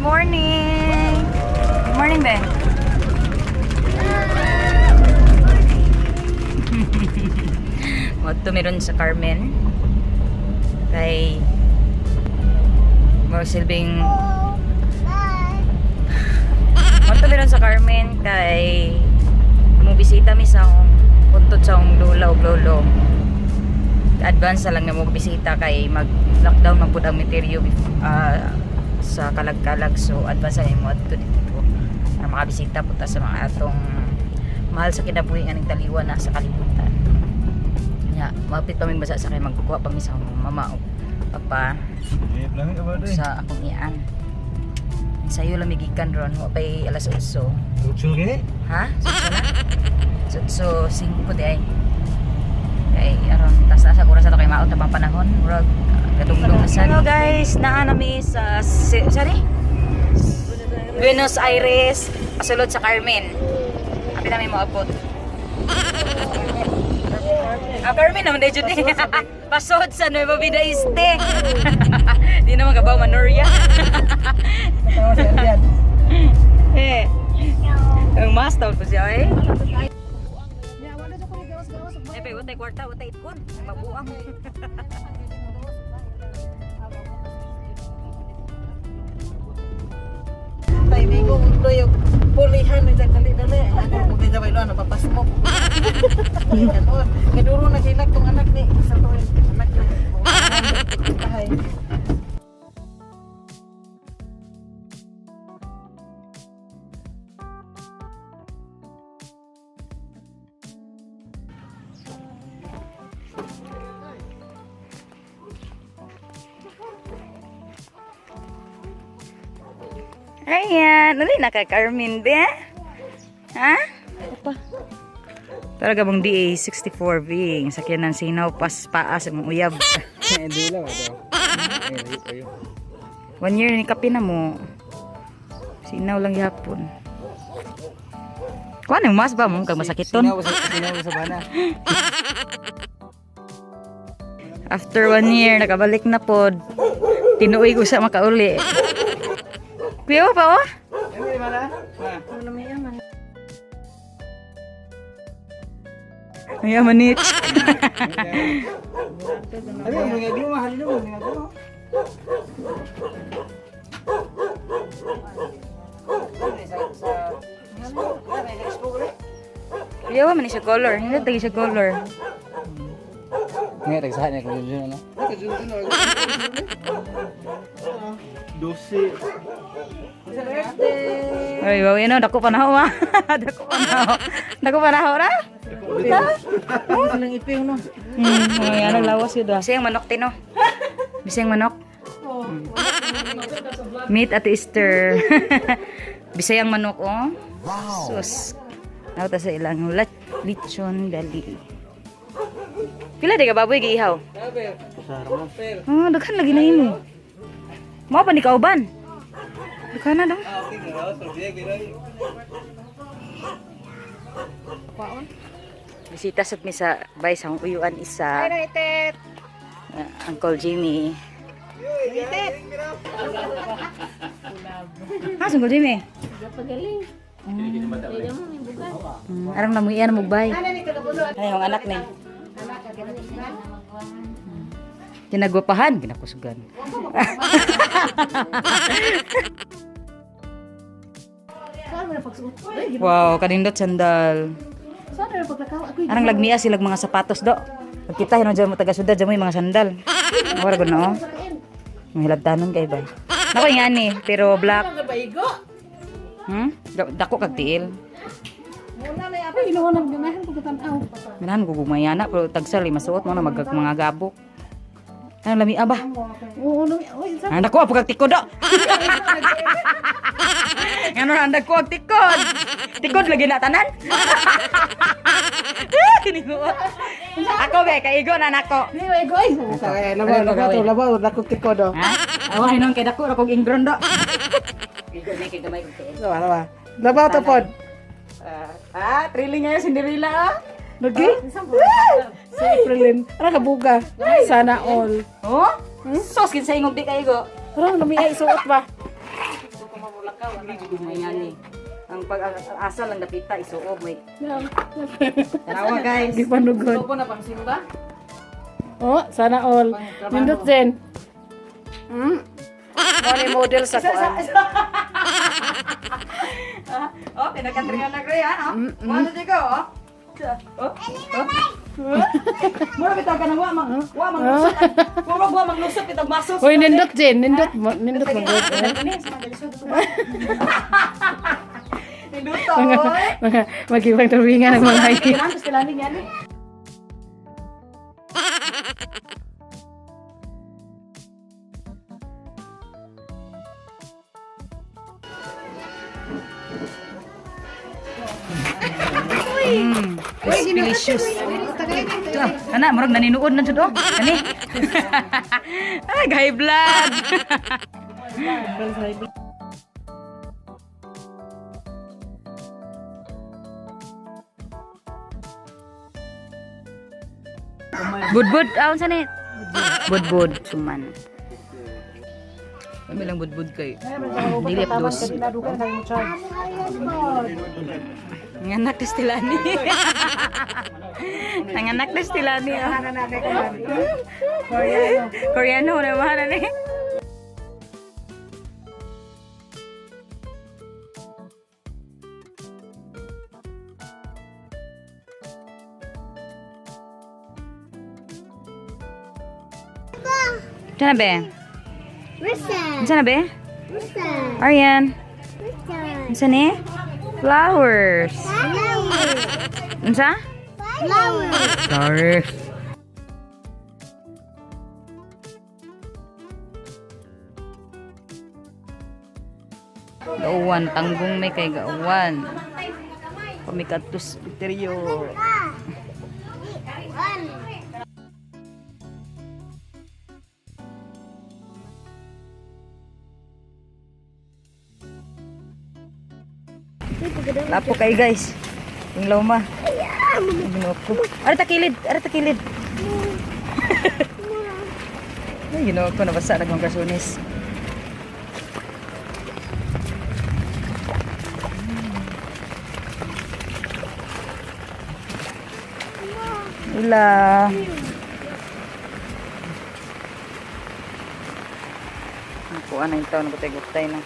morning! Good morning, Ben. Wato meron sa Carmen. Kay silbing wato meron sa Carmen kay mubisita mi sa akong puntod sa akong lula o lolo. Advance na lang na mubisita kay mag-lockdown magpud ang meteryo sa kalag-kalag, so advance na mo adto dito para makabisita punta sa mga atong mahal sa kinabuhi nga ning taliwan na sa kalibutan. Nya mapit pa mi basa sa kay magkukuha pa mi sa mama o papa sa akong iyan. Sayo lang migikan ron wa pay alas 8. Lucho gini? Ha? So 5 di ay. Kay aron tas sa oras ato kay maot na pang panahon. Murag kadungdong na sad. Hello guys, naa nami sa sorry? Buenos Aires, pasulod sa Carmen. Abi namin mo abot. Carmen naman dahil dyan eh. Pasod sa Nueva Vida Este. Di naman kabaw Manoria. Tawa si Arian. Eh. Ang mas tawad po siya eh. Eh, pa utay kwarta, utay itkon. Mabuang. Tay migo ulo yung pulihan ni dali. Ano mo din sabay lo napapasmo. Ganon. Kaduro na hilak tong anak ni sa tuwin. Anak ni. Bahay. Ayan, nali naka-Carmen be? Ha? Apa? Talaga bang DA 64 bing sakyan ng sinaw paas ang uyab. Hindi lang ito. 1 year ni kape na mo. Sinaw lang yapon. Kuan yung mas ba mo kag masakiton? Sinaw sa bana. After 1 year nakabalik na pod. Tinuoy ko sa makauli. Kuya pa oh? Ano mana? Ano may yaman? May yaman nit. Ano yung mga di mo mahal mo mga ko. Kuya man ni siya color. Hindi tagi siya color. Ngayon tagsahan niya kung yun ano. Dosi. Ay, bawi no, dako panaho ma. Dako panaho ra? Anong iping no? Ano lawas yun ah. Bisayang manok tino. Bisayang manok. Meat at Easter. Bisayang manok oh. Wow. Sus. Nauta sa ilang lechon dali. Pila di ka baboy giihaw? Oh, daghan lagi na imo. Mao pa ni kauban. Daghan na daw. Bisita sad mi sa bay sa uyuan isa. Uncle Jimmy. Uncle Jimmy. Pagaling. Arang namuyan mo bay. Ay, ang anak ni. Ginagwapahan, ginakusugan. Wow, kanindot sandal. Arang lagmiya silag mga sapatos do. Pag kita hinon dyan mo taga syudad dyan mo yung mga sandal. Awara ko no. Mahilabtanon kay bay. Nako nga ni, pero black. Dako kag tiil. Minahan ko gumayana pero tagsal masuot mo na mga gabok. Ano lami aba? Anda ko apag tikod do. Ngano anda ko tikod. Tikod lagi na tanan. Kinigot. Ako be kaigo na nako. Ni way goy. Labaw dako tikod do. Ha? Away nang kay dako akong ingron do. Igo ni kay gamay ko tiil. Labaw to pod. Thrilling nga yung Cinderella ah. Lagi? Si Aprilin. Ano kabuga? Sana all. Oh? Sos kin sa ingog di kay go. Parang lumiay suot ba? mabulakaw. Ayan eh. Ang pag-asa lang napita, isuob. Wait. Tanawa guys. Di panugod. Ito po na pang simba. Oh, sana all. Nindot din. Money model sa kuan. Oh, pinakatringan na ko yan, oh. Ano di ko, oh. Oh. Mura bitaw ka nang wa maglusot. Wa maglusot bitaw masos. Hoy, nindot din. Nindot magod. Induto. Mga mag-ibang tuwingan ng mga hiking. Kailangan sila ni yan. Delicious. Anak, murag naninuod na jud oh. Kani. Ay, high blood. Budbud, aon sa net? Budbud, suman. Kami lang budbud kayo. Dilip dos. Nanganak na Stilani. Nanganak na Stilani. Koreano na mahal ni. Sana be? Sana be? Aryan? Sana flowers. Unsa? Flowers. Gauwan, tanggung may kay gauwan. Pamikatus interior. Lapo kayo guys. Yung loma. Ara takilid, ara takilid. Ay, ginawa ko nabasa na kong kasunis. Ila. Ako ano yung taon ko tayo na.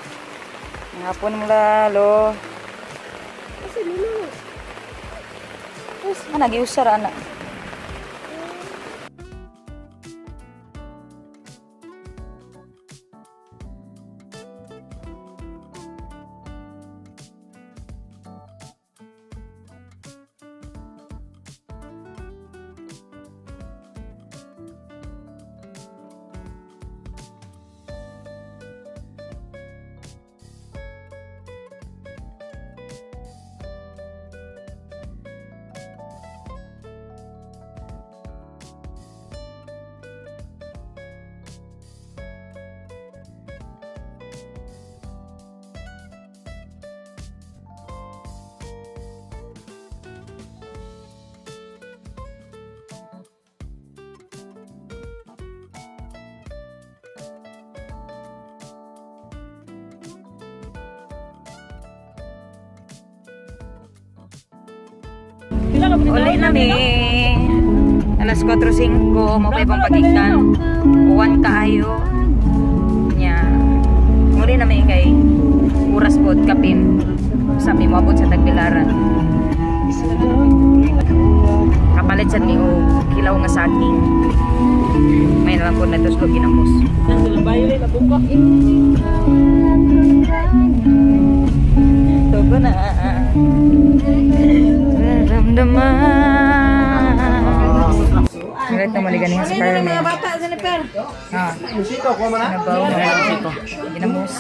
Ngapon mo lalo. Ana giusar ana. Uli na mi. Alas 4:05 mo pa ibang pagigtan. Uwan kaayo. Nya. Uli na mi kay oras pod kapin. Sa mi moabot sa Tagbilaran. Kapalit sad mi og kilaw nga saging. May nalang pod na tuslo ginamos. Tugo na. Ramdaman. Ngayon na maliganing sa Carmen. Mga bata sa Nepal. Ha. Nabaw na ito. Ginamos.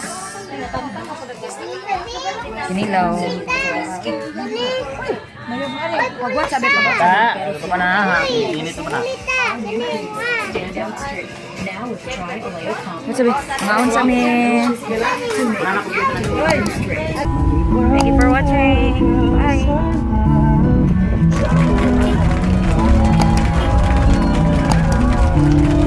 Kinilaw. Wagwat sabi ko ba? Ito pa na ha. Init pa na. What sabi? Ngaon sa amin. Thank you for watching. Bye.